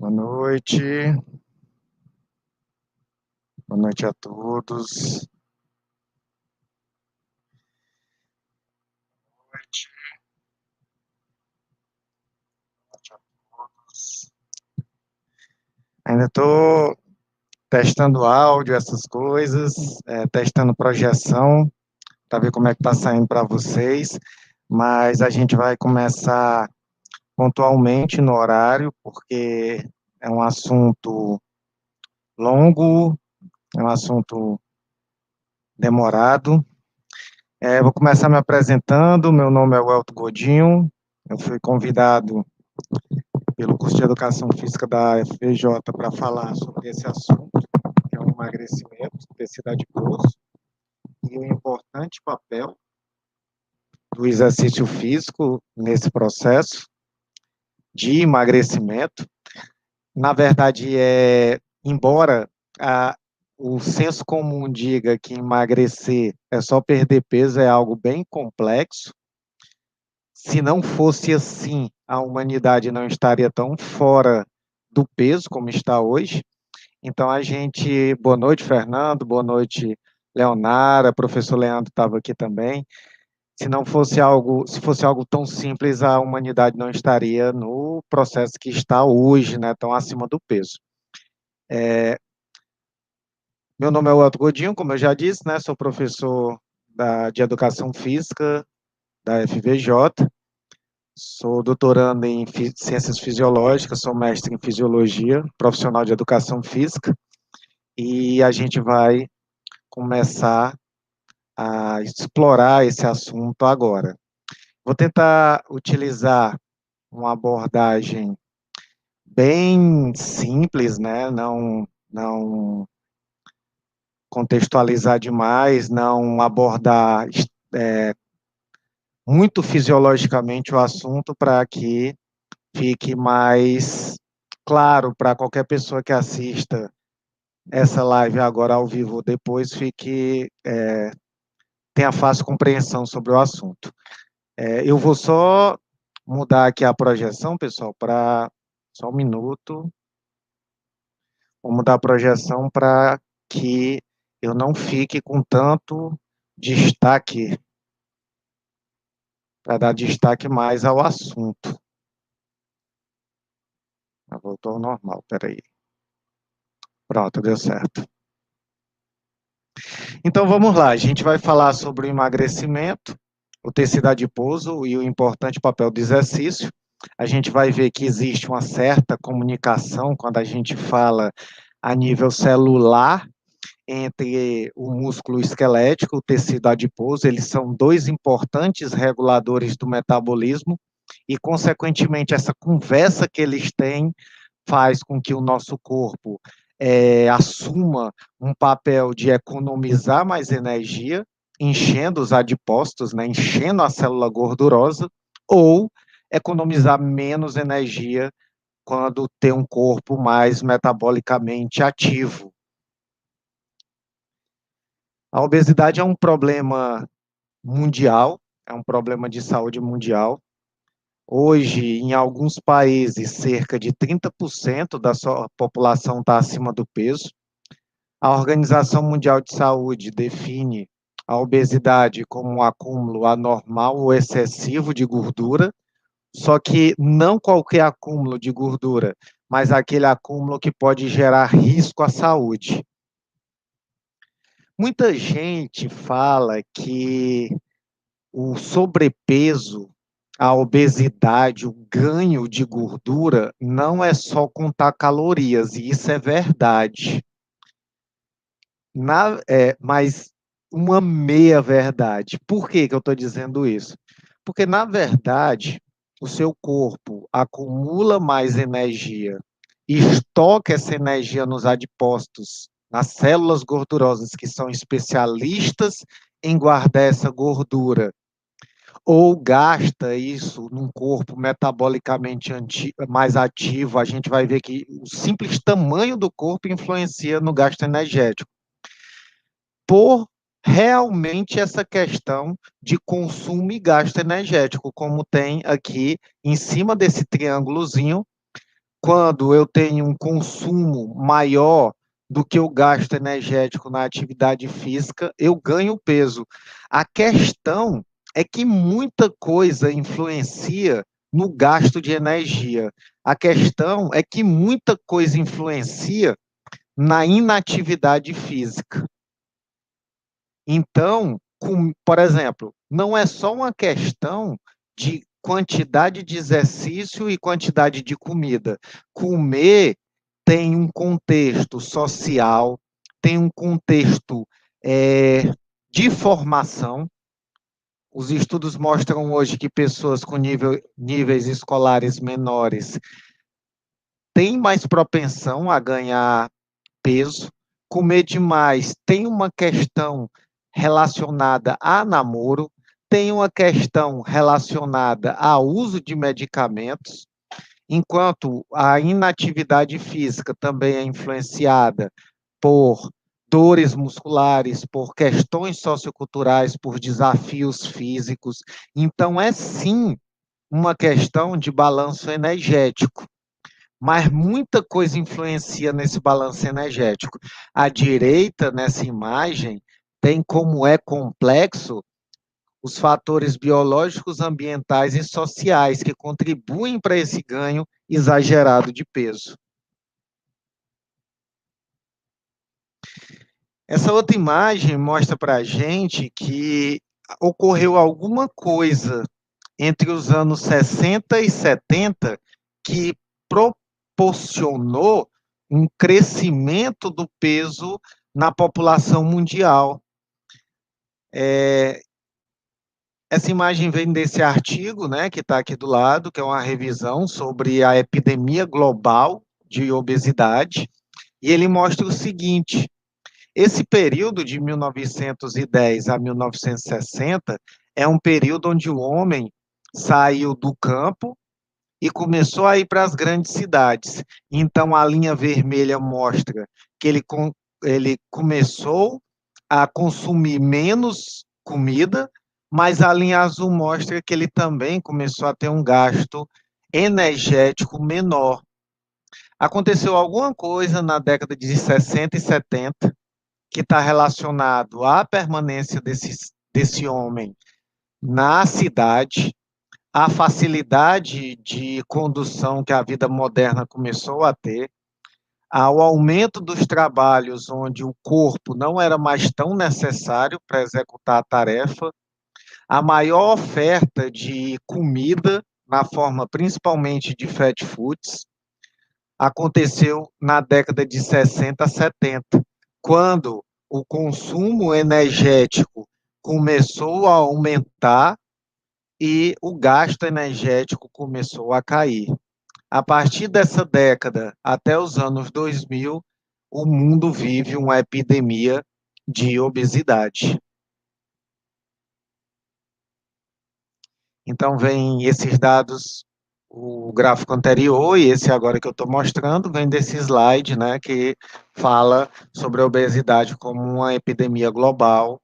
Boa noite, boa noite a todos. Boa noite a todos. Ainda estou testando áudio, essas coisas, testando projeção, para ver como é que está saindo para vocês, mas a gente vai começar pontualmente no horário, porque é um assunto longo, é um assunto demorado. Vou começar me apresentando, meu nome é Welto Godinho, eu fui convidado pelo curso de Educação Física da FVJ para falar sobre esse assunto, que é o emagrecimento, tecido adiposo, e o importante papel do exercício físico nesse processo de emagrecimento. Na verdade, embora o senso comum diga que emagrecer é só perder peso, é algo bem complexo. Se não fosse assim, a humanidade não estaria tão fora do peso como está hoje. Então a gente, boa noite, Fernando, boa noite, Leonara, professor Leandro estava aqui também. Se não fosse algo, se fosse algo tão simples, a humanidade não estaria no processo que está hoje, né, tão acima do peso. Meu nome é Welto Godinho, como eu já disse, né, sou professor de Educação Física da FVJ, sou doutorando em Ciências Fisiológicas, sou mestre em Fisiologia, profissional de Educação Física, e a gente vai começar a explorar esse assunto agora. Vou tentar utilizar uma abordagem bem simples, né? Não contextualizar demais, não abordar muito fisiologicamente o assunto para que fique mais claro para qualquer pessoa que assista essa live agora ao vivo ou depois, tenha fácil compreensão sobre o assunto. Eu vou só mudar aqui a projeção, pessoal, para só um minuto. Vou mudar a projeção para que eu não fique com tanto destaque, para dar destaque mais ao assunto. Voltou ao normal, peraí. Pronto, deu certo. Então vamos lá, a gente vai falar sobre o emagrecimento, o tecido adiposo e o importante papel do exercício. A gente vai ver que existe uma certa comunicação quando a gente fala a nível celular entre o músculo esquelético e o tecido adiposo. Eles são dois importantes reguladores do metabolismo e, consequentemente, essa conversa que eles têm faz com que o nosso corpo assuma um papel de economizar mais energia, enchendo os adipócitos, né, enchendo a célula gordurosa, ou economizar menos energia quando tem um corpo mais metabolicamente ativo. A obesidade é um problema mundial, é um problema de saúde mundial. Hoje, em alguns países, cerca de 30% da sua população está acima do peso. A Organização Mundial de Saúde define a obesidade como um acúmulo anormal ou excessivo de gordura, só que não qualquer acúmulo de gordura, mas aquele acúmulo que pode gerar risco à saúde. Muita gente fala que o sobrepeso, a obesidade, o ganho de gordura não é só contar calorias, e isso é verdade. Mas uma meia verdade. Por que que eu estou dizendo isso? Porque, na verdade, o seu corpo acumula mais energia e estoca essa energia nos adipócitos, nas células gordurosas, que são especialistas em guardar essa gordura, ou gasta isso num corpo metabolicamente mais ativo. A gente vai ver que o simples tamanho do corpo influencia no gasto energético. Por realmente essa questão de consumo e gasto energético, como tem aqui em cima desse triângulozinho, quando eu tenho um consumo maior do que o gasto energético na atividade física, eu ganho peso. A questão é que muita coisa influencia no gasto de energia. A questão é que muita coisa influencia na inatividade física. Então, por exemplo, não é só uma questão de quantidade de exercício e quantidade de comida. Comer tem um contexto social, tem um contexto de formação. Os estudos mostram hoje que pessoas com níveis escolares menores têm mais propensão a ganhar peso. Comer demais tem uma questão relacionada a namoro, tem uma questão relacionada ao uso de medicamentos, enquanto a inatividade física também é influenciada por dores musculares, por questões socioculturais, por desafios físicos. Então, é sim uma questão de balanço energético, mas muita coisa influencia nesse balanço energético. À direita, nessa imagem, tem como é complexo os fatores biológicos, ambientais e sociais que contribuem para esse ganho exagerado de peso. Essa outra imagem mostra para a gente que ocorreu alguma coisa entre os anos 60 e 70 que proporcionou um crescimento do peso na população mundial. Essa imagem vem desse artigo, né, que está aqui do lado, que é uma revisão sobre a epidemia global de obesidade, e ele mostra o seguinte: esse período de 1910 a 1960 é um período onde o homem saiu do campo e começou a ir para as grandes cidades. Então, a linha vermelha mostra que ele começou a consumir menos comida, mas a linha azul mostra que ele também começou a ter um gasto energético menor. Aconteceu alguma coisa na década de 60 e 70 que está relacionado à permanência desse homem na cidade, a facilidade de condução que a vida moderna começou a ter, ao aumento dos trabalhos onde o corpo não era mais tão necessário para executar a tarefa, a maior oferta de comida, na forma principalmente de fast foods, aconteceu na década de 60 a 70, quando o consumo energético começou a aumentar e o gasto energético começou a cair. A partir dessa década até os anos 2000, o mundo vive uma epidemia de obesidade. Então, vem esses dados, o gráfico anterior e esse agora que eu estou mostrando, vem desse slide, né, que fala sobre a obesidade como uma epidemia global.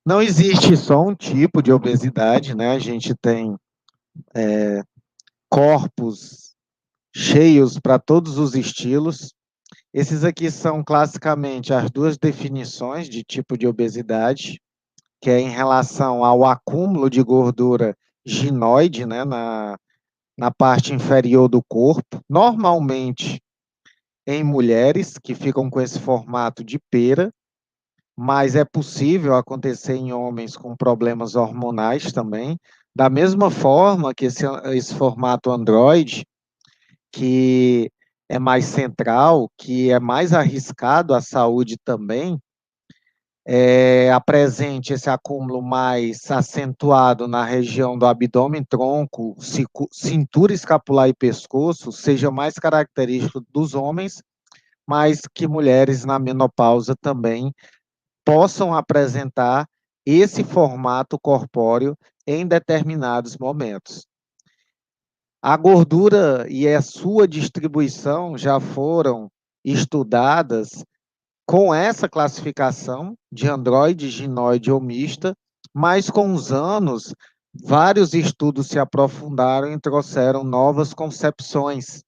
Não existe só um tipo de obesidade, né? A gente tem corpos cheios para todos os estilos. Esses aqui são classicamente as duas definições de tipo de obesidade, que é em relação ao acúmulo de gordura ginoide, né, na parte inferior do corpo, normalmente em mulheres que ficam com esse formato de pera, mas é possível acontecer em homens com problemas hormonais também, da mesma forma que esse formato androide, que é mais central, que é mais arriscado à saúde também, apresente esse acúmulo mais acentuado na região do abdômen, tronco, cintura escapular e pescoço, seja mais característico dos homens, mas que mulheres na menopausa também possam apresentar esse formato corpóreo em determinados momentos. A gordura e a sua distribuição já foram estudadas com essa classificação de androide, ginoide ou mista, mas com os anos vários estudos se aprofundaram e trouxeram novas concepções.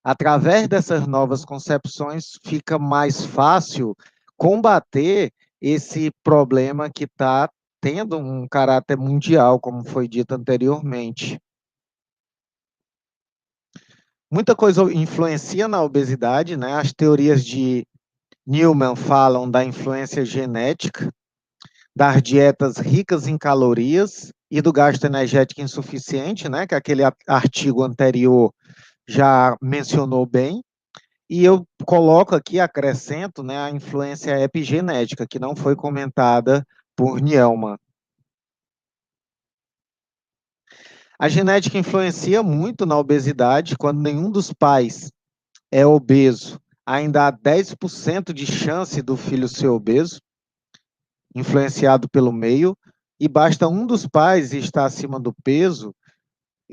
Através dessas novas concepções, fica mais fácil combater esse problema que está tendo um caráter mundial, como foi dito anteriormente. Muita coisa influencia na obesidade, né? As teorias de Newman falam da influência genética, das dietas ricas em calorias e do gasto energético insuficiente, né? Que aquele artigo anterior já mencionou bem. E eu coloco aqui, acrescento, né, a influência epigenética, que não foi comentada por Newman. A genética influencia muito na obesidade. Quando nenhum dos pais é obeso, ainda há 10% de chance do filho ser obeso, influenciado pelo meio, e basta um dos pais estar acima do peso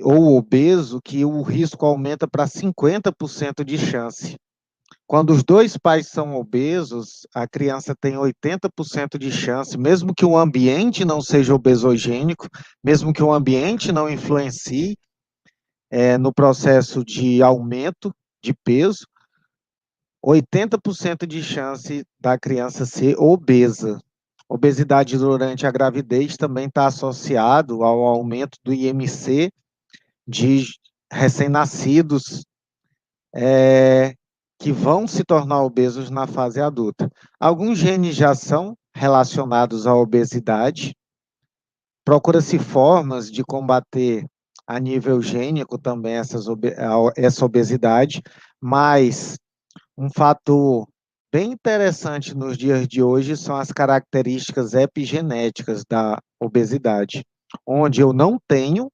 ou obeso, que o risco aumenta para 50% de chance. Quando os dois pais são obesos, a criança tem 80% de chance, mesmo que o ambiente não seja obesogênico, mesmo que o ambiente não influencie no processo de aumento de peso, 80% de chance da criança ser obesa. Obesidade durante a gravidez também está associado ao aumento do IMC de recém-nascidos que vão se tornar obesos na fase adulta. Alguns genes já são relacionados à obesidade. Procura-se formas de combater a nível gênico também essa obesidade, mas um fator bem interessante nos dias de hoje são as características epigenéticas da obesidade, onde eu não tenho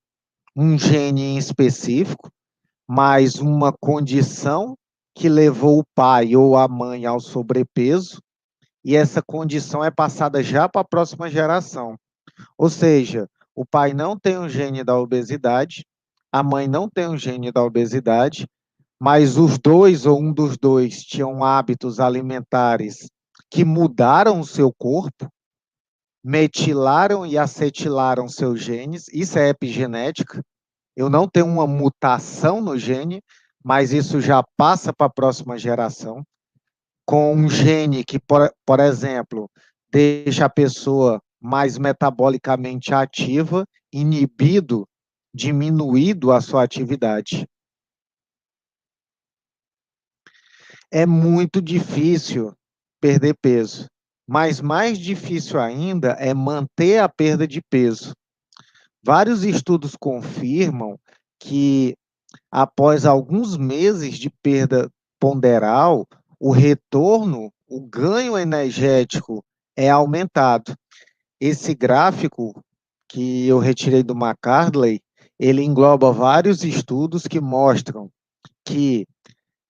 um gene em específico, mas uma condição que levou o pai ou a mãe ao sobrepeso, e essa condição é passada já para a próxima geração. Ou seja, o pai não tem um gene da obesidade, a mãe não tem um gene da obesidade, mas os dois ou um dos dois tinham hábitos alimentares que mudaram o seu corpo, metilaram e acetilaram seus genes, isso é epigenética. Eu não tenho uma mutação no gene, mas isso já passa para a próxima geração. Com um gene que, por exemplo, deixa a pessoa mais metabolicamente ativa, inibido, diminuído a sua atividade. É muito difícil perder peso, mas mais difícil ainda é manter a perda de peso. Vários estudos confirmam que após alguns meses de perda ponderal, o retorno, o ganho energético é aumentado. Esse gráfico que eu retirei do McCardley, ele engloba vários estudos que mostram que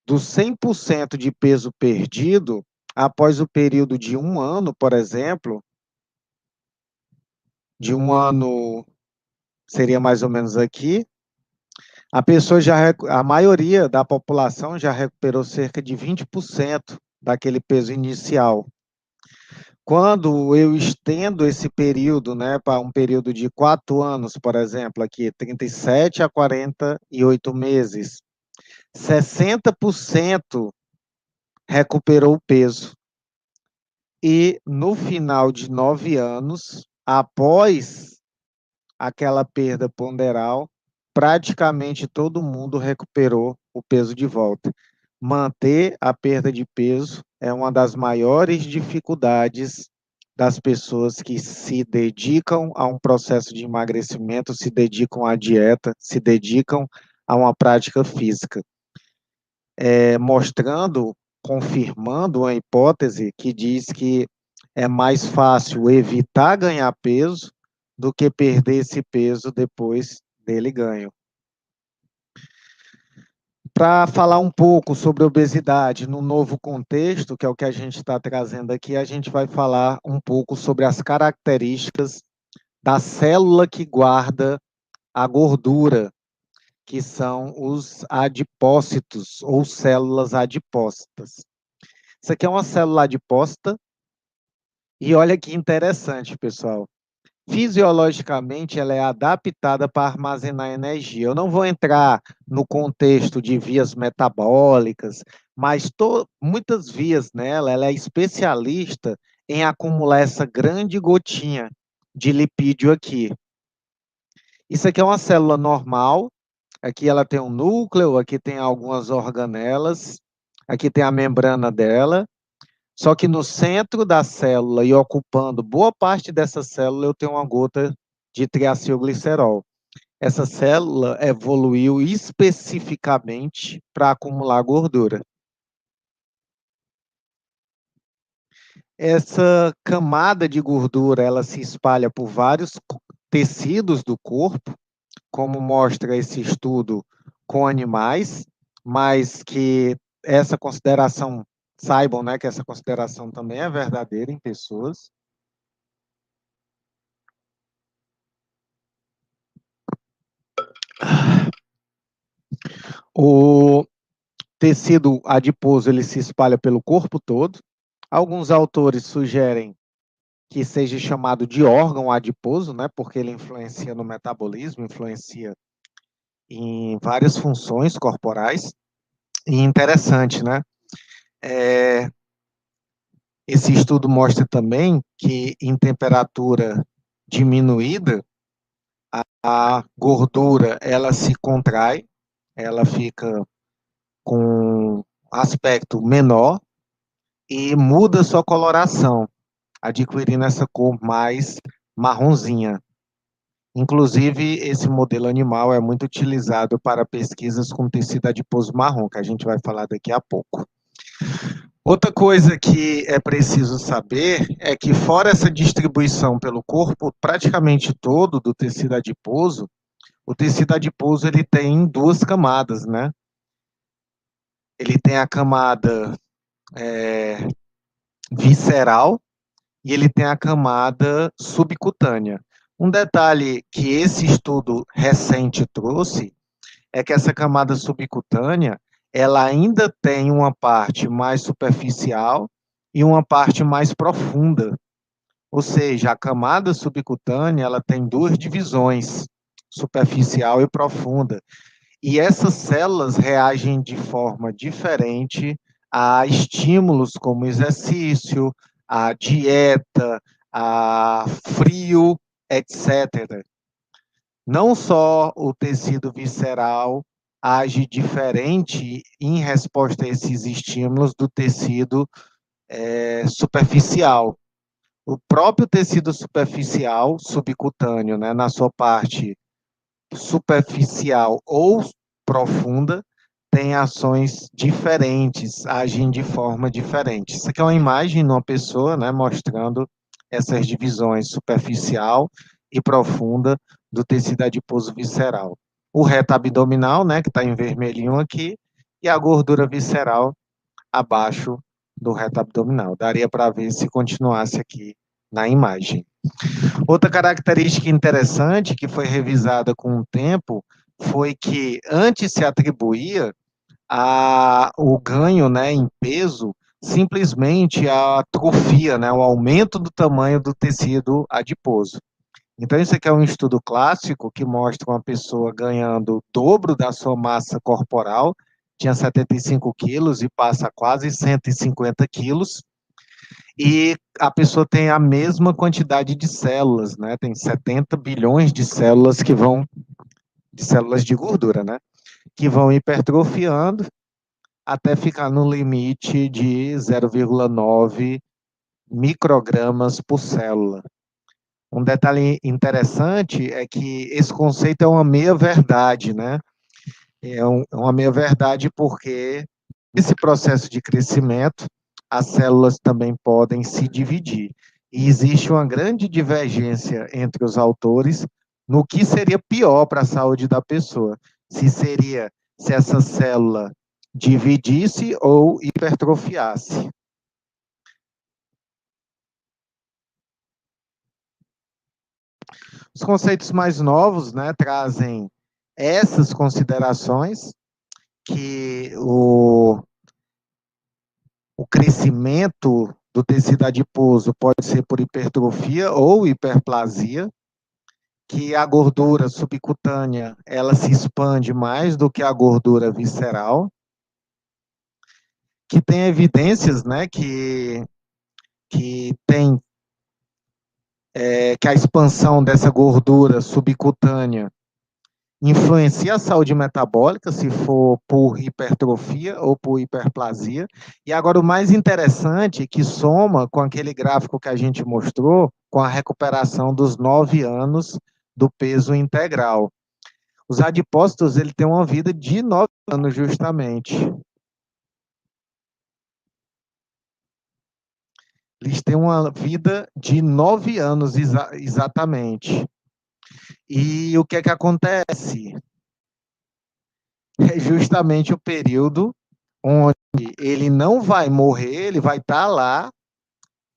dos 100% de peso perdido, após o período de um ano, por exemplo, de um ano seria mais ou menos aqui, a pessoa a maioria da população já recuperou cerca de 20% daquele peso inicial. Quando eu estendo esse período, né, para um período de 4 anos, por exemplo, aqui, 37 a 48 meses, 60% recuperou o peso. E no final de 9 anos, após aquela perda ponderal, praticamente todo mundo recuperou o peso de volta. Manter a perda de peso é uma das maiores dificuldades das pessoas que se dedicam a um processo de emagrecimento, se dedicam à dieta, se dedicam a uma prática física, mostrando, confirmando uma hipótese que diz que é mais fácil evitar ganhar peso do que perder esse peso depois dele ganho. Para falar um pouco sobre obesidade no novo contexto, que é o que a gente está trazendo aqui, a gente vai falar um pouco sobre as características da célula que guarda a gordura, que são os adipócitos ou células adipócitas. Isso aqui é uma célula adipócita e olha que interessante, pessoal. Fisiologicamente, ela é adaptada para armazenar energia. Eu não vou entrar no contexto de vias metabólicas, mas muitas vias nela, ela é especialista em acumular essa grande gotinha de lipídio aqui. Isso aqui é uma célula normal. Aqui ela tem um núcleo, aqui tem algumas organelas, aqui tem a membrana dela. Só que no centro da célula e ocupando boa parte dessa célula, eu tenho uma gota de triacilglicerol. Essa célula evoluiu especificamente para acumular gordura. Essa camada de gordura, ela se espalha por vários tecidos do corpo, como mostra esse estudo com animais, mas que essa consideração, saibam, né, que essa consideração também é verdadeira em pessoas. O tecido adiposo ele se espalha pelo corpo todo. Alguns autores sugerem que seja chamado de órgão adiposo, né, porque ele influencia no metabolismo, influencia em várias funções corporais. E interessante, né? Esse estudo mostra também que em temperatura diminuída, a gordura ela se contrai, ela fica com aspecto menor e muda sua coloração, adquirindo essa cor mais marronzinha. Inclusive, esse modelo animal é muito utilizado para pesquisas com tecido adiposo marrom, que a gente vai falar daqui a pouco. Outra coisa que é preciso saber é que, fora essa distribuição pelo corpo praticamente todo do tecido adiposo, o tecido adiposo ele tem duas camadas, né? Ele tem a camada visceral e ele tem a camada subcutânea. Um detalhe que esse estudo recente trouxe é que essa camada subcutânea, ela ainda tem uma parte mais superficial e uma parte mais profunda. Ou seja, a camada subcutânea, ela tem duas divisões, superficial e profunda. E essas células reagem de forma diferente a estímulos como exercício, a dieta, a frio, etc. Não só o tecido visceral age diferente em resposta a esses estímulos do tecido superficial. O próprio tecido superficial, subcutâneo, né, na sua parte superficial ou profunda, tem ações diferentes, agem de forma diferente. Isso aqui é uma imagem de uma pessoa, né, mostrando essas divisões superficial e profunda do tecido adiposo visceral. O reto abdominal, né, que está em vermelhinho aqui, e a gordura visceral abaixo do reto abdominal. Daria para ver se continuasse aqui na imagem. Outra característica interessante que foi revisada com o tempo foi que antes se atribuía o ganho, né, em peso simplesmente à atrofia, né, o aumento do tamanho do tecido adiposo. Então, isso aqui é um estudo clássico que mostra uma pessoa ganhando o dobro da sua massa corporal, tinha 75 quilos e passa a quase 150 quilos, e a pessoa tem a mesma quantidade de células, né? Tem 70 bilhões de células de células de gordura, né? Que vão hipertrofiando até ficar no limite de 0,9 microgramas por célula. Um detalhe interessante é que esse conceito é uma meia-verdade, né? É uma meia-verdade porque esse processo de crescimento, as células também podem se dividir. E existe uma grande divergência entre os autores no que seria pior para a saúde da pessoa. Se essa célula dividisse ou hipertrofiasse. Os conceitos mais novos, né, trazem essas considerações, que o crescimento do tecido adiposo pode ser por hipertrofia ou hiperplasia, que a gordura subcutânea, ela se expande mais do que a gordura visceral, que tem evidências, né, que tem que a expansão dessa gordura subcutânea influencia a saúde metabólica, se for por hipertrofia ou por hiperplasia. E agora o mais interessante, que soma com aquele gráfico que a gente mostrou, com a recuperação dos 9 anos do peso integral. Os adipócitos, ele tem uma vida de 9 anos, justamente. Eles têm uma vida de 9 anos, exatamente. E o que é que acontece? É justamente o período onde ele não vai morrer, ele vai estar lá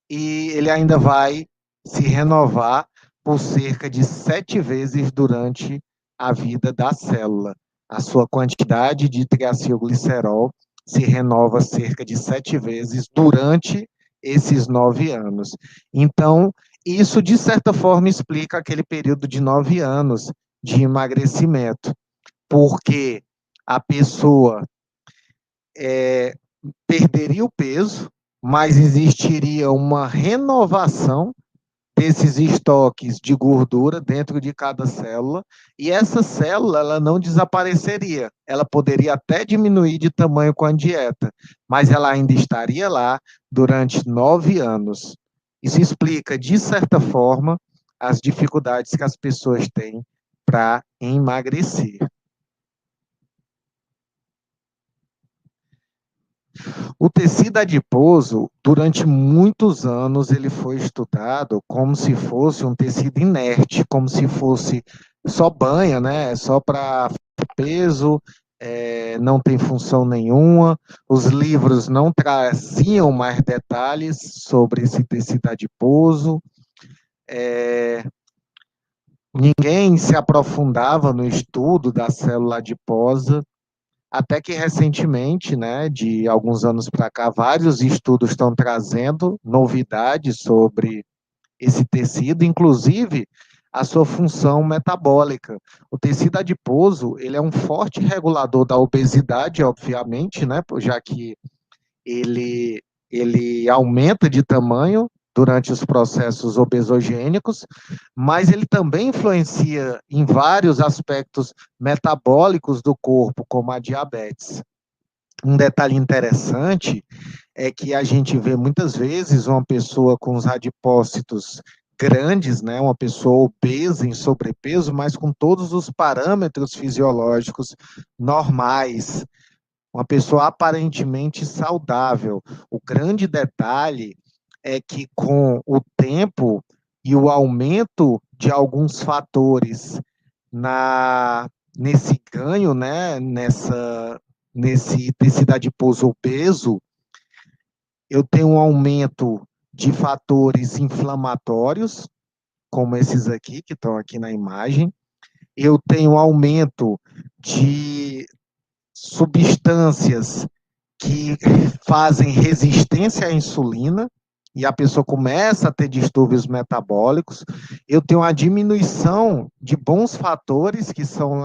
e ele ainda vai se renovar por cerca de 7 vezes durante a vida da célula. A sua quantidade de triacilglicerol se renova cerca de 7 vezes durante esses 9 anos. Então, isso, de certa forma, explica aquele período de 9 anos de emagrecimento, porque a pessoa perderia o peso, mas existiria uma renovação desses estoques de gordura dentro de cada célula, e essa célula ela não desapareceria. Ela poderia até diminuir de tamanho com a dieta, mas ela ainda estaria lá durante 9 anos. Isso explica, de certa forma, as dificuldades que as pessoas têm para emagrecer. O tecido adiposo, durante muitos anos, ele foi estudado como se fosse um tecido inerte, como se fosse só banha, né? Só para peso, não tem função nenhuma. Os livros não traziam mais detalhes sobre esse tecido adiposo. Ninguém se aprofundava no estudo da célula adiposa. Até que recentemente, né, de alguns anos para cá, vários estudos estão trazendo novidades sobre esse tecido, inclusive a sua função metabólica. O tecido adiposo, ele é um forte regulador da obesidade, obviamente, né, já que ele, ele aumenta de tamanho durante os processos obesogênicos, mas ele também influencia em vários aspectos metabólicos do corpo, como a diabetes. Um detalhe interessante é que a gente vê muitas vezes uma pessoa com os adipócitos grandes, né, uma pessoa obesa, em sobrepeso, mas com todos os parâmetros fisiológicos normais, uma pessoa aparentemente saudável. O grande detalhe é que com o tempo e o aumento de alguns fatores nesse ganho, né, nesse tecido adiposo obeso, eu tenho um aumento de fatores inflamatórios, como esses aqui, que estão aqui na imagem. Eu tenho um aumento de substâncias que fazem resistência à insulina, e a pessoa começa a ter distúrbios metabólicos. Eu tenho uma diminuição de bons fatores que são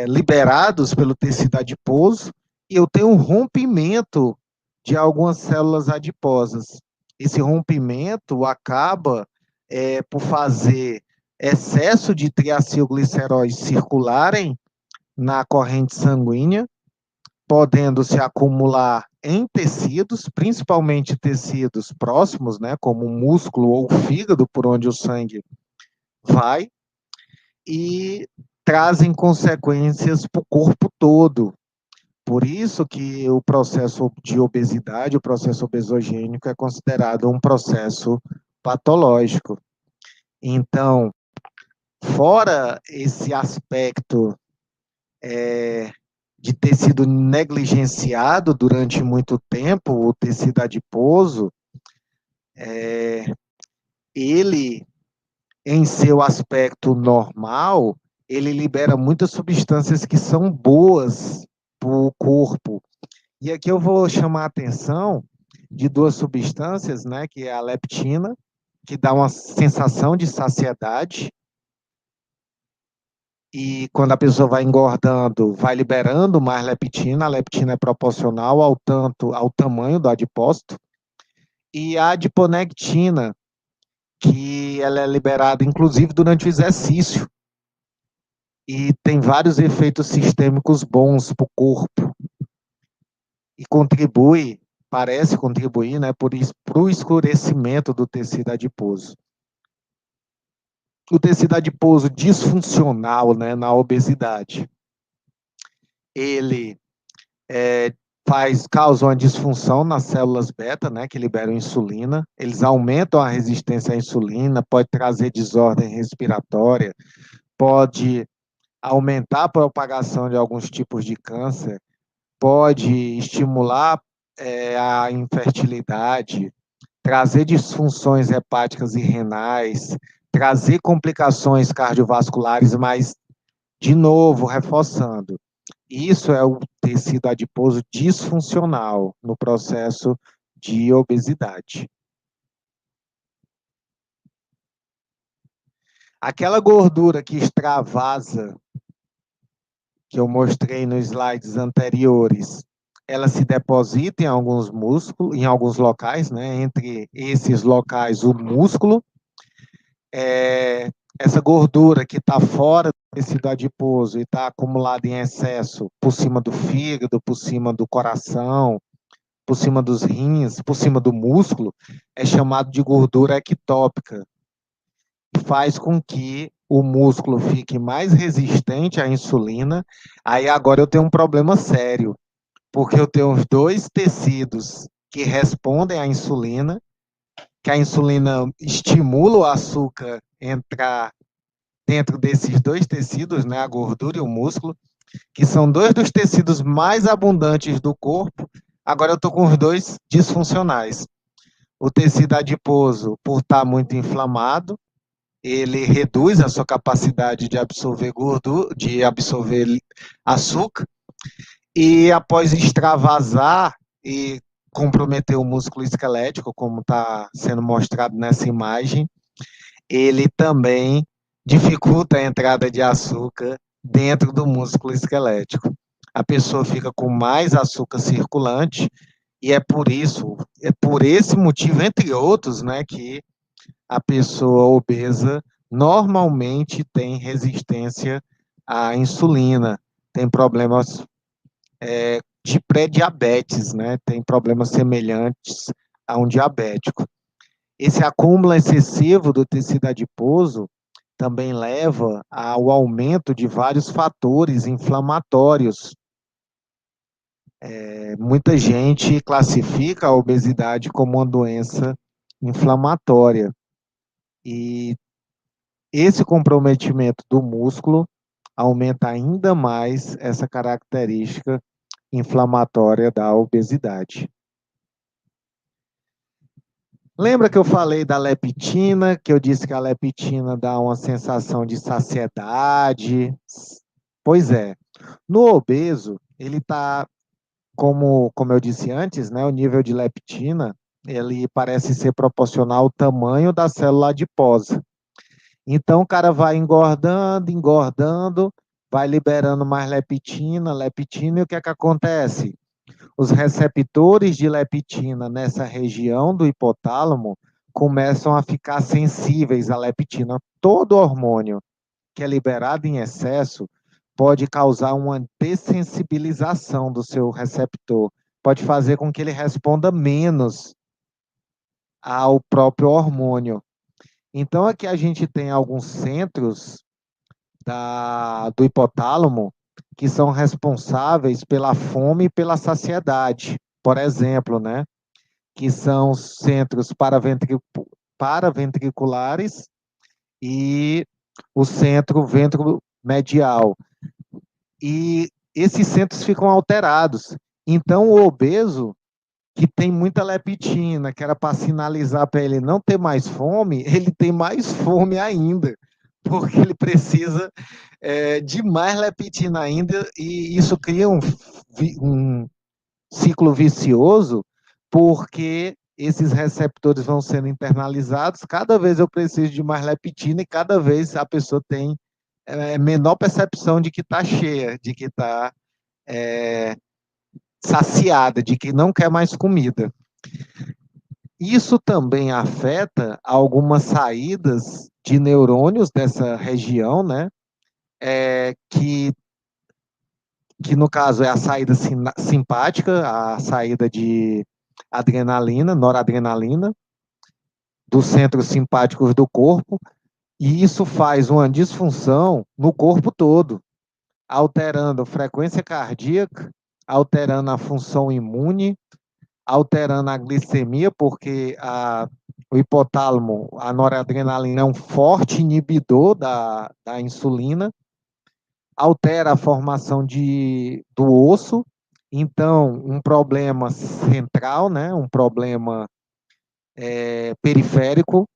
liberados pelo tecido adiposo, e eu tenho um rompimento de algumas células adiposas. Esse rompimento acaba por fazer excesso de triacilgliceróis circularem na corrente sanguínea, podendo se acumular em tecidos, principalmente tecidos próximos, né, como o músculo ou o fígado, por onde o sangue vai, e trazem consequências para o corpo todo. Por isso que o processo de obesidade, o processo obesogênico, é considerado um processo patológico. Então, fora esse aspecto de ter sido negligenciado durante muito tempo, o tecido adiposo, ele, em seu aspecto normal, ele libera muitas substâncias que são boas para o corpo. E aqui eu vou chamar a atenção de duas substâncias, né, que é a leptina, que dá uma sensação de saciedade, e quando a pessoa vai engordando, vai liberando mais leptina, a leptina é proporcional ao tamanho do adipócito, e a adiponectina, que ela é liberada inclusive durante o exercício, e tem vários efeitos sistêmicos bons para o corpo, e contribui, parece contribuir, né, para o escurecimento do tecido adiposo. O tecido adiposo disfuncional, né, na obesidade, ele causa uma disfunção nas células beta, né, que liberam insulina, eles aumentam a resistência à insulina, pode trazer desordem respiratória, pode aumentar a propagação de alguns tipos de câncer, pode estimular a infertilidade, trazer disfunções hepáticas e renais, trazer complicações cardiovasculares, mas, de novo, reforçando, isso é o tecido adiposo disfuncional no processo de obesidade. Aquela gordura que extravasa, que eu mostrei nos slides anteriores, ela se deposita em alguns músculos, em alguns locais, né? Entre esses locais, o músculo, essa gordura que está fora do tecido adiposo e está acumulada em excesso por cima do fígado, por cima do coração, por cima dos rins, por cima do músculo, é chamado de gordura ectópica. Faz com que o músculo fique mais resistente à insulina. Aí agora eu tenho um problema sério, porque eu tenho os dois tecidos que respondem à insulina, que a insulina estimula o açúcar entrar dentro desses dois tecidos, né, a gordura e o músculo, que são dois dos tecidos mais abundantes do corpo. Agora eu estou com os dois disfuncionais. O tecido adiposo, por estar muito inflamado, ele reduz a sua capacidade de absorver gordura, de absorver açúcar, e após extravasar e comprometer o músculo esquelético, como está sendo mostrado nessa imagem, ele também dificulta a entrada de açúcar dentro do músculo esquelético. A pessoa fica com mais açúcar circulante, e é por esse motivo, entre outros, né, que a pessoa obesa normalmente tem resistência à insulina, tem problemas de pré-diabetes, né? Tem problemas semelhantes a um diabético. Esse acúmulo excessivo do tecido adiposo também leva ao aumento de vários fatores inflamatórios. Muita gente classifica a obesidade como uma doença inflamatória. E esse comprometimento do músculo aumenta ainda mais essa característica inflamatória da obesidade. Lembra que eu falei da leptina, que eu disse que a leptina dá uma sensação de saciedade? Pois é. No obeso, ele está, como eu disse antes, né, o nível de leptina, ele parece ser proporcional ao tamanho da célula adiposa. Então, o cara vai engordando, engordando, vai liberando mais leptina, e o que é que acontece? Os receptores de leptina nessa região do hipotálamo começam a ficar sensíveis à leptina. Todo hormônio que é liberado em excesso pode causar uma dessensibilização do seu receptor, pode fazer com que ele responda menos ao próprio hormônio. Então, aqui a gente tem alguns centros do hipotálamo que são responsáveis pela fome e pela saciedade, por exemplo, né? Que são centros paraventriculares e o centro ventromedial. E esses centros ficam alterados. Então, o obeso, que tem muita leptina, que era para sinalizar para ele não ter mais fome, ele tem mais fome ainda, porque ele precisa de mais leptina ainda, e isso cria um ciclo vicioso, porque esses receptores vão sendo internalizados, cada vez eu preciso de mais leptina e cada vez a pessoa tem menor percepção de que está cheia, de que está saciada, de que não quer mais comida. Isso também afeta algumas saídas de neurônios dessa região, né? Que no caso é a saída simpática, a saída de adrenalina, noradrenalina, dos centros simpáticos do corpo, e isso faz uma disfunção no corpo todo, alterando a frequência cardíaca, alterando a função imune, alterando a glicemia, porque o hipotálamo, a noradrenalina é um forte inibidor da insulina, altera a formação do osso, então um problema central, né, um problema periférico,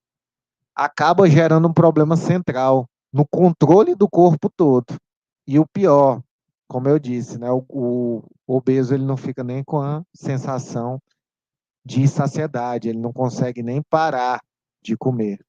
acaba gerando um problema central no controle do corpo todo. E o pior, como eu disse, né, o obeso ele não fica nem com a sensação de saciedade, ele não consegue nem parar de comer.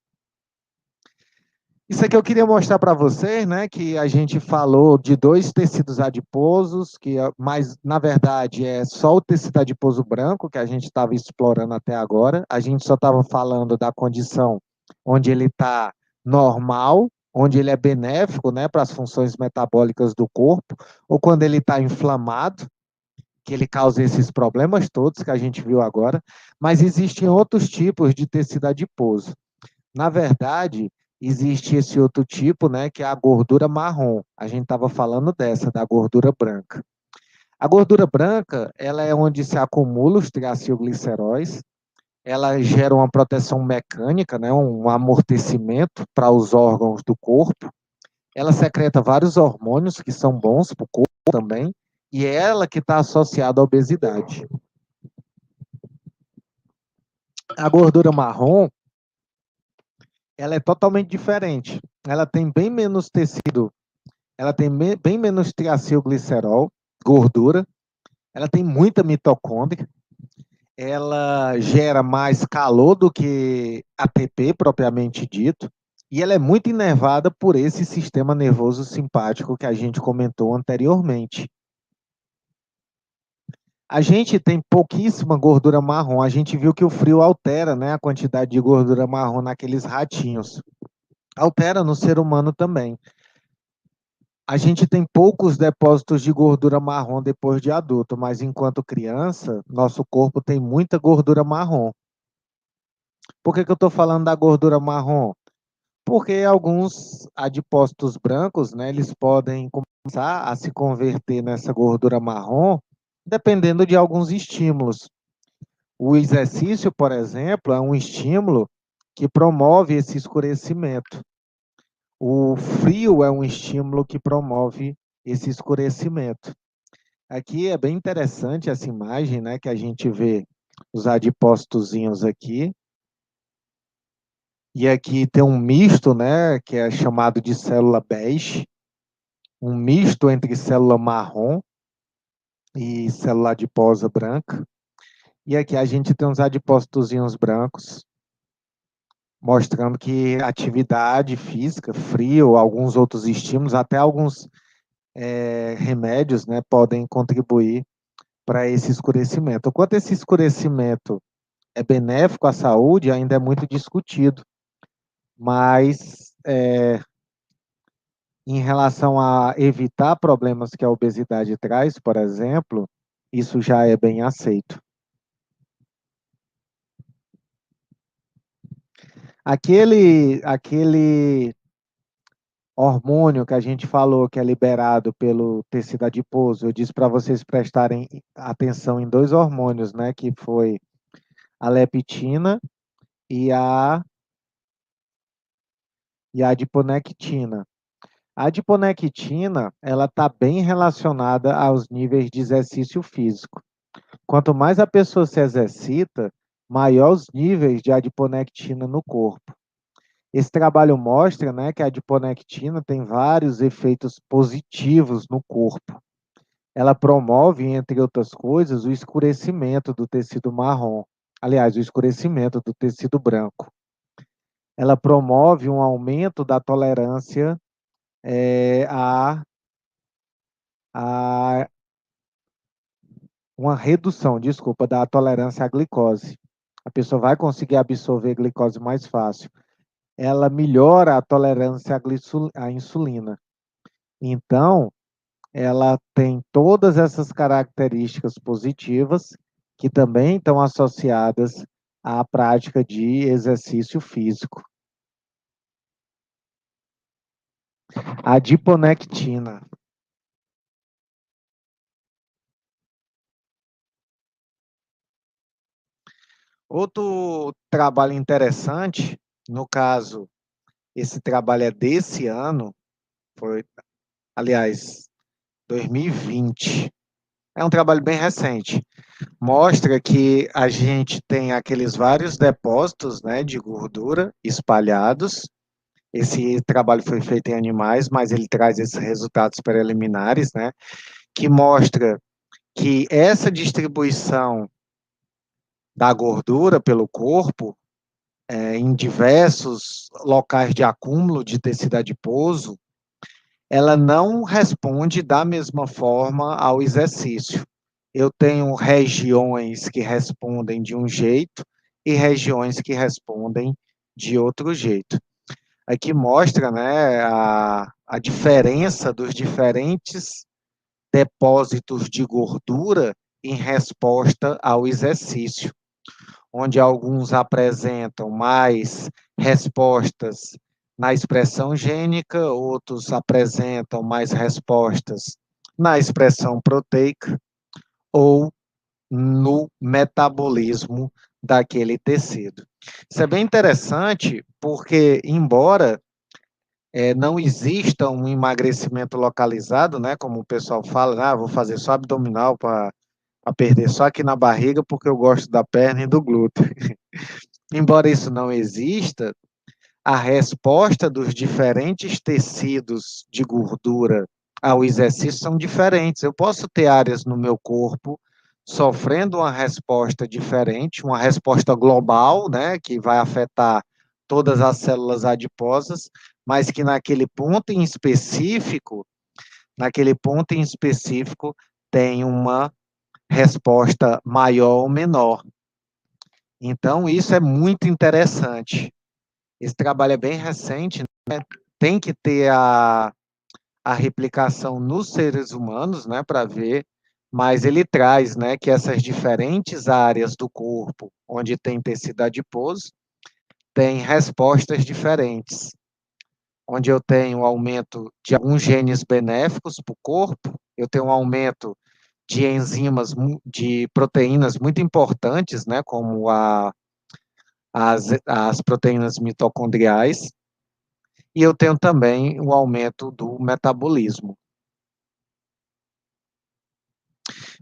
Isso aqui eu queria mostrar para vocês, né, que a gente falou de dois tecidos adiposos, mas na verdade é só o tecido adiposo branco que a gente estava explorando até agora. A gente só estava falando da condição onde ele está normal, onde ele é benéfico, né, para as funções metabólicas do corpo, ou quando ele está inflamado, que ele causa esses problemas todos que a gente viu agora. Mas existem outros tipos de tecido adiposo. Na verdade, existe esse outro tipo, né, que é a gordura marrom. A gente estava falando dessa, da gordura branca. A gordura branca, ela é onde se acumulam os triacilgliceróis, ela gera uma proteção mecânica, né, um amortecimento para os órgãos do corpo, ela secreta vários hormônios que são bons para o corpo também, e é ela que está associada à obesidade. A gordura marrom, ela é totalmente diferente. Ela tem bem menos tecido, ela tem bem menos triacilglicerol, gordura, ela tem muita mitocôndria, ela gera mais calor do que ATP propriamente dito, e ela é muito inervada por esse sistema nervoso simpático que a gente comentou anteriormente. A gente tem pouquíssima gordura marrom, a gente viu que o frio altera, né, a quantidade de gordura marrom naqueles ratinhos. Altera no ser humano também. A gente tem poucos depósitos de gordura marrom depois de adulto, mas enquanto criança, nosso corpo tem muita gordura marrom. Por que eu estou falando da gordura marrom? Porque alguns adipócitos brancos, né, eles podem começar a se converter nessa gordura marrom, dependendo de alguns estímulos. O exercício, por exemplo, é um estímulo que promove esse escurecimento. O frio é um estímulo que promove esse escurecimento. Aqui é bem interessante essa imagem, né, que a gente vê os adipócitozinhos aqui. E aqui tem um misto, né, que é chamado de célula bege, um misto entre célula marrom e célula adiposa branca. E aqui a gente tem uns adipócitozinhos brancos, mostrando que atividade física, frio, alguns outros estímulos, até alguns remédios, né, podem contribuir para esse escurecimento. O quanto esse escurecimento é benéfico à saúde ainda é muito discutido, mas em relação a evitar problemas que a obesidade traz, por exemplo, isso já é bem aceito. Aquele hormônio que a gente falou que é liberado pelo tecido adiposo, eu disse para vocês prestarem atenção em dois hormônios, né, que foi a leptina e a adiponectina. A adiponectina, ela está bem relacionada aos níveis de exercício físico. Quanto mais a pessoa se exercita, maior os níveis de adiponectina no corpo. Esse trabalho mostra, né, que a adiponectina tem vários efeitos positivos no corpo. ela promove, entre outras coisas, o escurecimento do tecido marrom. Aliás, o escurecimento do tecido branco. Ela promove um aumento da tolerância a uma redução, desculpa, da tolerância à glicose. A pessoa vai conseguir absorver glicose mais fácil. Ela melhora a tolerância à insulina. Então, ela tem todas essas características positivas que também estão associadas à prática de exercício físico. Adiponectina. Outro trabalho interessante, no caso, esse trabalho é desse ano, foi, aliás, 2020. É um trabalho bem recente. Mostra que a gente tem aqueles vários depósitos, né, de gordura espalhados. Esse trabalho foi feito em animais, mas ele traz esses resultados preliminares, né, que mostra que essa distribuição da gordura pelo corpo, em diversos locais de acúmulo de tecido adiposo, ela não responde da mesma forma ao exercício. Eu tenho regiões que respondem de um jeito e regiões que respondem de outro jeito. Aqui mostra, né, a diferença dos diferentes depósitos de gordura em resposta ao exercício, onde alguns apresentam mais respostas na expressão gênica, outros apresentam mais respostas na expressão proteica ou no metabolismo daquele tecido. Isso é bem interessante porque, embora não exista um emagrecimento localizado, né, como o pessoal fala, vou fazer só abdominal para perder só aqui na barriga porque eu gosto da perna e do glúteo. Embora isso não exista, a resposta dos diferentes tecidos de gordura ao exercício são diferentes. Eu posso ter áreas no meu corpo sofrendo uma resposta diferente, uma resposta global, né, que vai afetar todas as células adiposas, mas que naquele ponto em específico, tem uma resposta maior ou menor. Então, isso é muito interessante. Esse trabalho é bem recente, né? Tem que ter a replicação nos seres humanos, né, para ver, mas ele traz, né, que essas diferentes áreas do corpo, onde tem tecido adiposo, tem respostas diferentes, onde eu tenho aumento de alguns genes benéficos para o corpo, eu tenho um aumento de enzimas, de proteínas muito importantes, né, como as proteínas mitocondriais, e eu tenho também o aumento do metabolismo.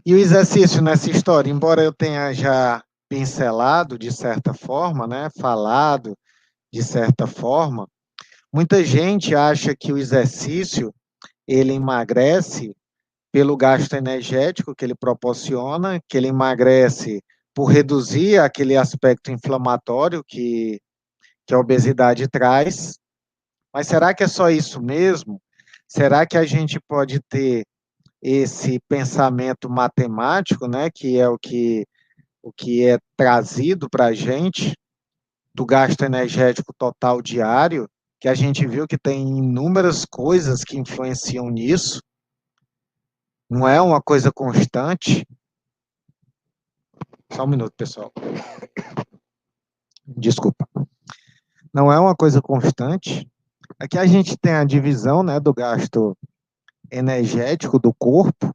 E o exercício nessa história, embora eu tenha já pincelado de certa forma, né, falado de certa forma, muita gente acha que o exercício ele emagrece pelo gasto energético que ele proporciona, que ele emagrece por reduzir aquele aspecto inflamatório que a obesidade traz. Mas será que é só isso mesmo? Será que a gente pode ter esse pensamento matemático, né, que é o que é trazido para a gente do gasto energético total diário, que a gente viu que tem inúmeras coisas que influenciam nisso, não é uma coisa constante. Só um minuto, pessoal. Desculpa. Não é uma coisa constante. Aqui a gente tem a divisão, né, do gasto energético do corpo,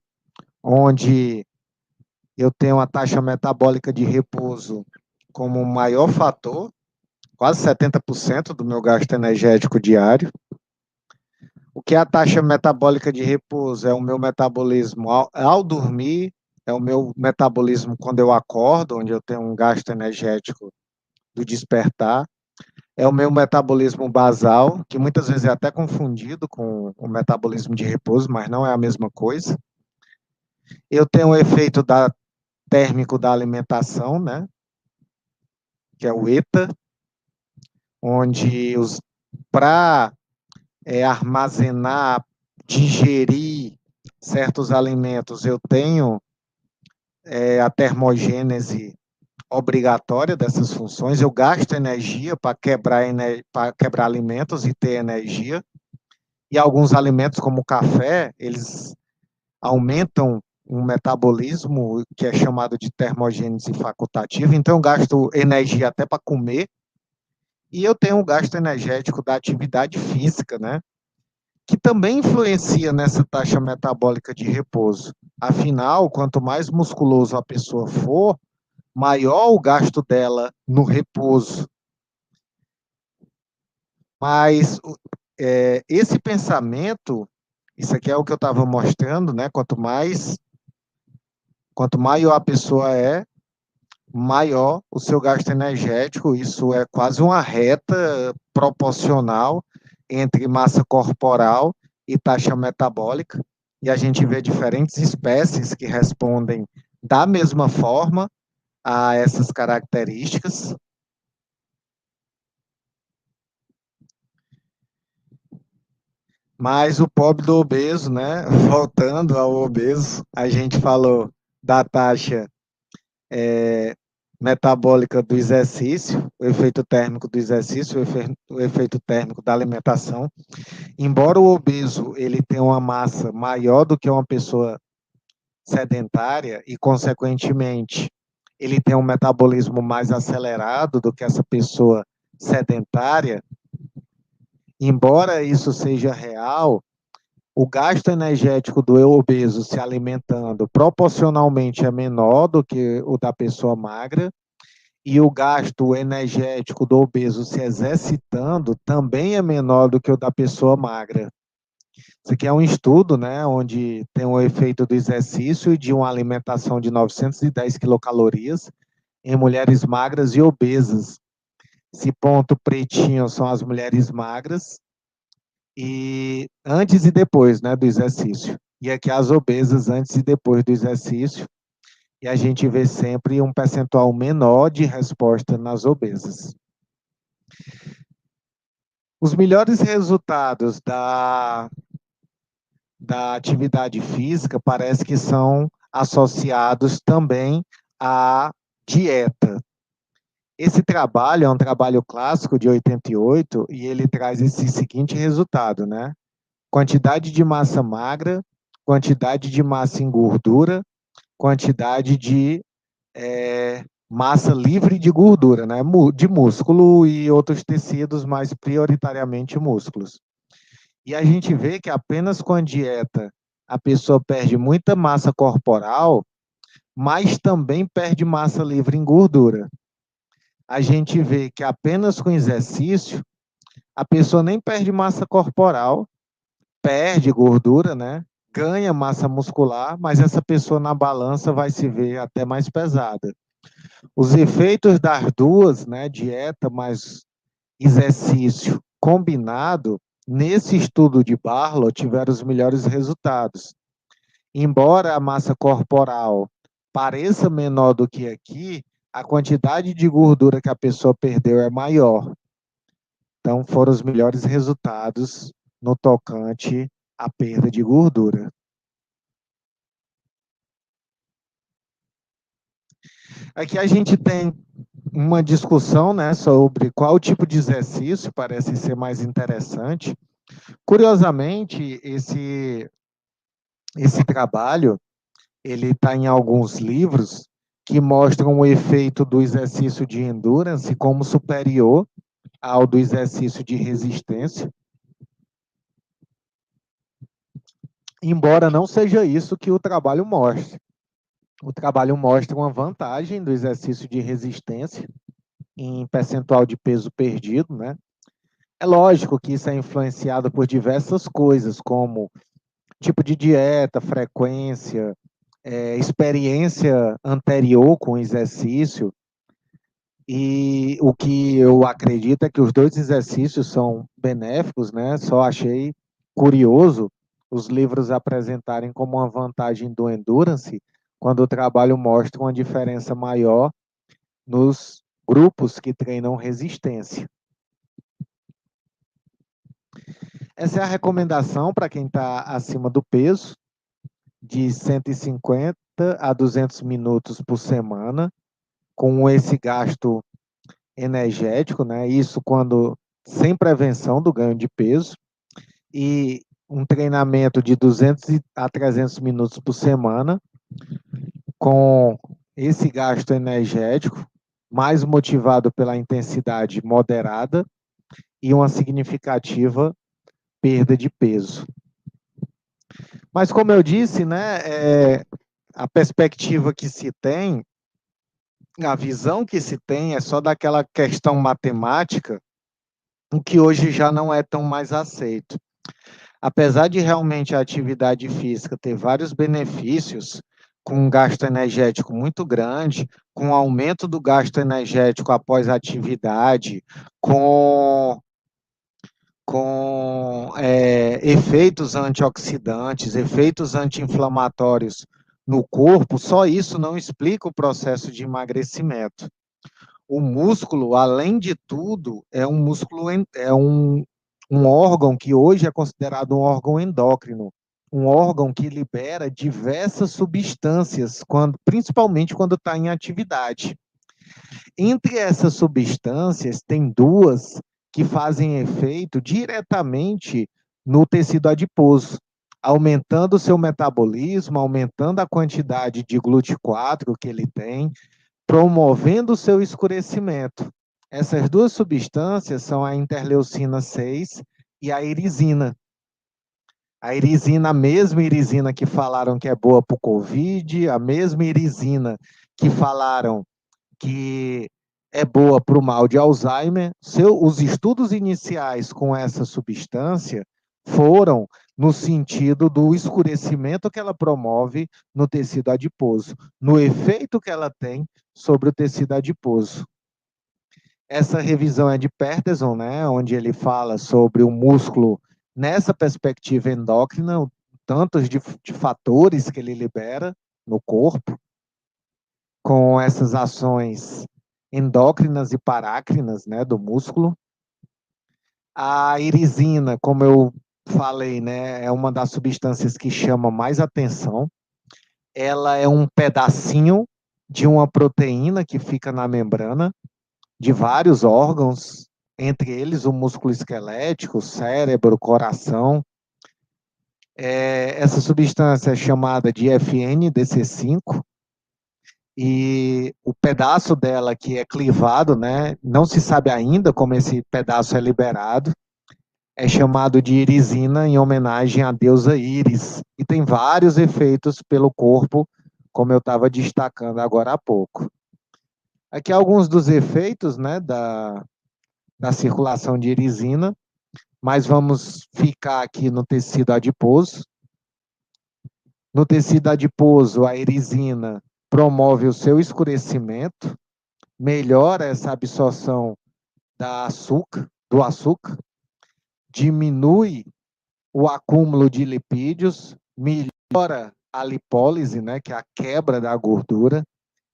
onde eu tenho a taxa metabólica de repouso como o maior fator, quase 70% do meu gasto energético diário. O que é a taxa metabólica de repouso? É o meu metabolismo ao dormir, é o meu metabolismo quando eu acordo, onde eu tenho um gasto energético do despertar. É o meu metabolismo basal, que muitas vezes é até confundido com o metabolismo de repouso, mas não é a mesma coisa. Eu tenho o efeito térmico da alimentação, né? Que é o ETA, onde para armazenar, digerir certos alimentos, eu tenho a termogênese obrigatória dessas funções. Eu gasto energia para quebrar alimentos e ter energia. E alguns alimentos, como o café, eles aumentam um metabolismo que é chamado de termogênese facultativa. Então, eu gasto energia até para comer. E eu tenho um gasto energético da atividade física, né? Que também influencia nessa taxa metabólica de repouso. Afinal, quanto mais musculoso a pessoa for, maior o gasto dela no repouso. Mas esse pensamento, isso aqui é o que eu estava mostrando, né? Quanto maior a pessoa é, maior o seu gasto energético. Isso é quase uma reta proporcional entre massa corporal e taxa metabólica. E a gente vê diferentes espécies que respondem da mesma forma a essas características. Mas o pobre do obeso, né? Voltando ao obeso, a gente falou da taxa metabólica do exercício, o efeito térmico do exercício, o efeito térmico da alimentação. Embora o obeso ele tenha uma massa maior do que uma pessoa sedentária e, consequentemente, ele tem um metabolismo mais acelerado do que essa pessoa sedentária, embora isso seja real, o gasto energético do obeso se alimentando proporcionalmente é menor do que o da pessoa magra, e o gasto energético do obeso se exercitando também é menor do que o da pessoa magra. Isso aqui é um estudo, né, onde tem o efeito do exercício e de uma alimentação de 910 quilocalorias em mulheres magras e obesas. Esse ponto pretinho são as mulheres magras e antes e depois, né, do exercício. E aqui as obesas antes e depois do exercício. E a gente vê sempre um percentual menor de resposta nas obesas. Os melhores resultados da atividade física parece que são associados também à dieta. Esse trabalho é um trabalho clássico de 88 e ele traz esse seguinte resultado, né? Quantidade de massa magra, quantidade de massa em gordura, quantidade de massa livre de gordura, né? De músculo e outros tecidos, mas prioritariamente músculos. E a gente vê que apenas com a dieta a pessoa perde muita massa corporal, mas também perde massa livre em gordura. A gente vê que apenas com exercício a pessoa nem perde massa corporal, perde gordura, né? Ganha massa muscular, mas essa pessoa na balança vai se ver até mais pesada. Os efeitos das duas, né, dieta mais exercício combinado, nesse estudo de Barlow, tiveram os melhores resultados. Embora a massa corporal pareça menor do que aqui, a quantidade de gordura que a pessoa perdeu é maior. Então, foram os melhores resultados no tocante à perda de gordura. Aqui a gente tem uma discussão, né, sobre qual tipo de exercício parece ser mais interessante. Curiosamente, esse trabalho ele está em alguns livros que mostram o efeito do exercício de endurance como superior ao do exercício de resistência, embora não seja isso que o trabalho mostre. O trabalho mostra uma vantagem do exercício de resistência em percentual de peso perdido, né? É lógico que isso é influenciado por diversas coisas, como tipo de dieta, frequência, experiência anterior com o exercício, e o que eu acredito é que os dois exercícios são benéficos, né? Só achei curioso os livros apresentarem como uma vantagem do endurance, quando o trabalho mostra uma diferença maior nos grupos que treinam resistência. Essa é a recomendação para quem está acima do peso, de 150 a 200 minutos por semana, com esse gasto energético, né? Isso quando sem prevenção do ganho de peso, e um treinamento de 200 a 300 minutos por semana, com esse gasto energético, mais motivado pela intensidade moderada e uma significativa perda de peso. Mas, como eu disse, né, a perspectiva que se tem, a visão que se tem é só daquela questão matemática, o que hoje já não é tão mais aceito. Apesar de realmente a atividade física ter vários benefícios, com um gasto energético muito grande, com o aumento do gasto energético após a atividade, com efeitos antioxidantes, efeitos anti-inflamatórios no corpo, só isso não explica o processo de emagrecimento. O músculo, além de tudo, é um músculo, é um órgão que hoje é considerado um órgão endócrino, um órgão que libera diversas substâncias, principalmente quando está em atividade. Entre essas substâncias, tem duas que fazem efeito diretamente no tecido adiposo, aumentando o seu metabolismo, aumentando a quantidade de GLUT4 que ele tem, promovendo o seu escurecimento. Essas duas substâncias são a interleucina 6 e a irisina. A irisina, a mesma irisina que falaram que é boa para o Covid, a mesma irisina que falaram que é boa para o mal de Alzheimer. Os estudos iniciais com essa substância foram no sentido do escurecimento que ela promove no tecido adiposo, no efeito que ela tem sobre o tecido adiposo. Essa revisão é de Peterson, né, onde ele fala sobre o músculo nessa perspectiva endócrina, tantos de fatores que ele libera no corpo, com essas ações endócrinas e parácrinas, né, do músculo. A irisina, como eu falei, né, é uma das substâncias que chama mais atenção. Ela é um pedacinho de uma proteína que fica na membrana de vários órgãos, entre eles o músculo esquelético, o cérebro, o coração. Essa substância é chamada de FNDC5, e o pedaço dela que é clivado, né, não se sabe ainda como esse pedaço é liberado, é chamado de irisina em homenagem à deusa Íris, e tem vários efeitos pelo corpo, como eu estava destacando agora há pouco. Aqui alguns dos efeitos, né, da circulação de irisina, mas vamos ficar aqui no tecido adiposo. No tecido adiposo, a irisina promove o seu escurecimento, melhora essa absorção do açúcar, diminui o acúmulo de lipídios, melhora a lipólise, né, que é a quebra da gordura.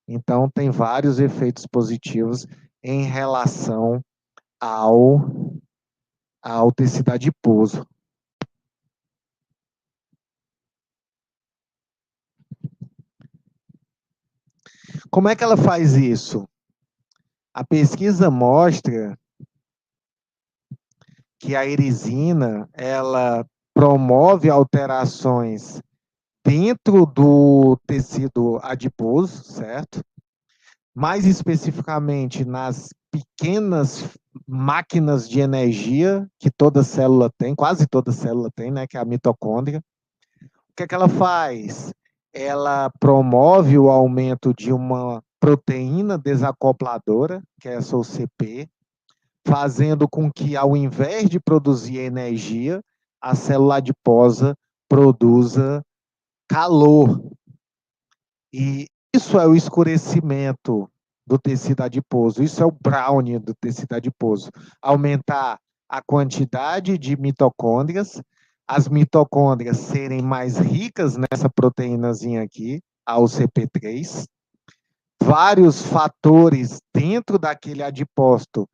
Então, tem vários efeitos positivos em relação ao tecido adiposo. Como é que ela faz isso? A pesquisa mostra que a irisina, ela promove alterações dentro do tecido adiposo, certo? Mais especificamente nas pequenas máquinas de energia que toda célula tem, quase toda célula tem, né, que é a mitocôndria. O que é que ela faz? Ela promove o aumento de uma proteína desacopladora, que é essa OCP, fazendo com que, ao invés de produzir energia, a célula adiposa produza calor. E isso é o escurecimento do tecido adiposo, isso é o brownie do tecido adiposo. Aumentar a quantidade de mitocôndrias, as mitocôndrias serem mais ricas nessa proteínazinha aqui, a UCP3. Vários fatores dentro daquele adipócito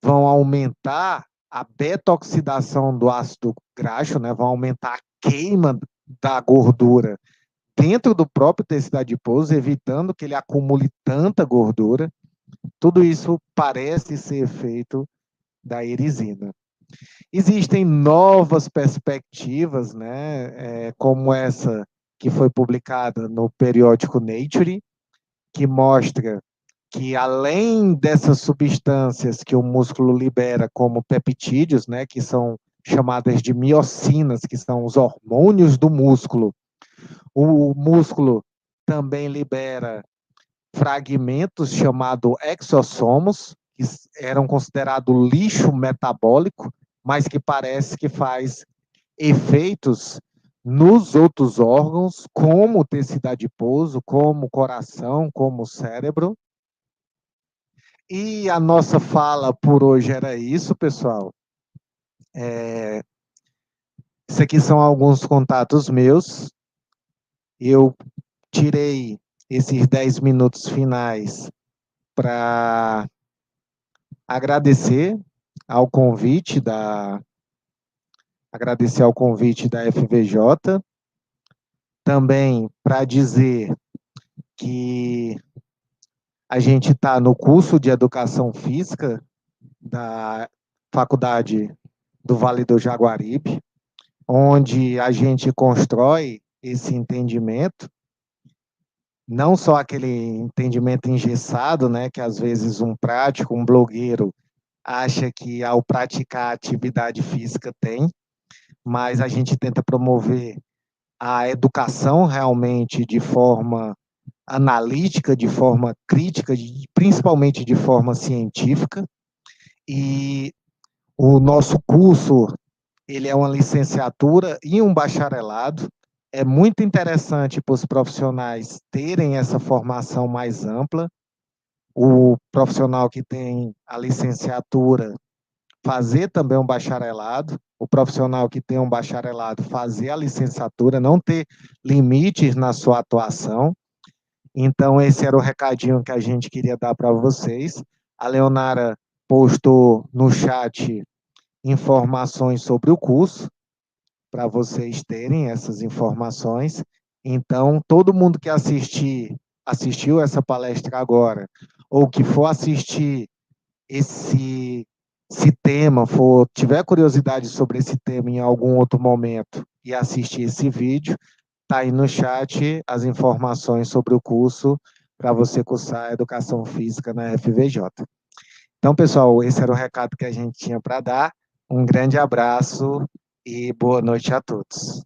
vão aumentar a beta-oxidação do ácido graxo, né? Vão aumentar a queima da gordura dentro do próprio tecido adiposo, evitando que ele acumule tanta gordura. Tudo isso parece ser efeito da erisina. Existem novas perspectivas, né, como essa que foi publicada no periódico Nature, que mostra que além dessas substâncias que o músculo libera como peptídeos, né, que são chamadas de miocinas, que são os hormônios do músculo, o músculo também libera fragmentos chamados exossomos, que eram considerados lixo metabólico, mas que parece que faz efeitos nos outros órgãos, como o tecido adiposo, como o coração, como o cérebro. E a nossa fala por hoje era isso, pessoal. Isso aqui são alguns contatos meus. Eu tirei esses 10 minutos finais para agradecer ao convite da FVJ, também para dizer que a gente está no curso de Educação Física da Faculdade do Vale do Jaguaribe, onde a gente constrói esse entendimento, não só aquele entendimento engessado, né, que às vezes um prático, um blogueiro, acha que ao praticar atividade física tem, mas a gente tenta promover a educação realmente de forma analítica, de forma crítica, principalmente de forma científica. E o nosso curso, ele é uma licenciatura e um bacharelado. É muito interessante para os profissionais terem essa formação mais ampla. O profissional que tem a licenciatura fazer também um bacharelado, o profissional que tem um bacharelado fazer a licenciatura, não ter limites na sua atuação. Então, esse era o recadinho que a gente queria dar para vocês. A Leonara postou no chat informações sobre o curso, para vocês terem essas informações. Então, todo mundo que assistiu essa palestra agora, ou que for assistir esse tema, tiver curiosidade sobre esse tema em algum outro momento e assistir esse vídeo, está aí no chat as informações sobre o curso para você cursar Educação Física na FVJ. Então, pessoal, esse era o recado que a gente tinha para dar. Um grande abraço e boa noite a todos.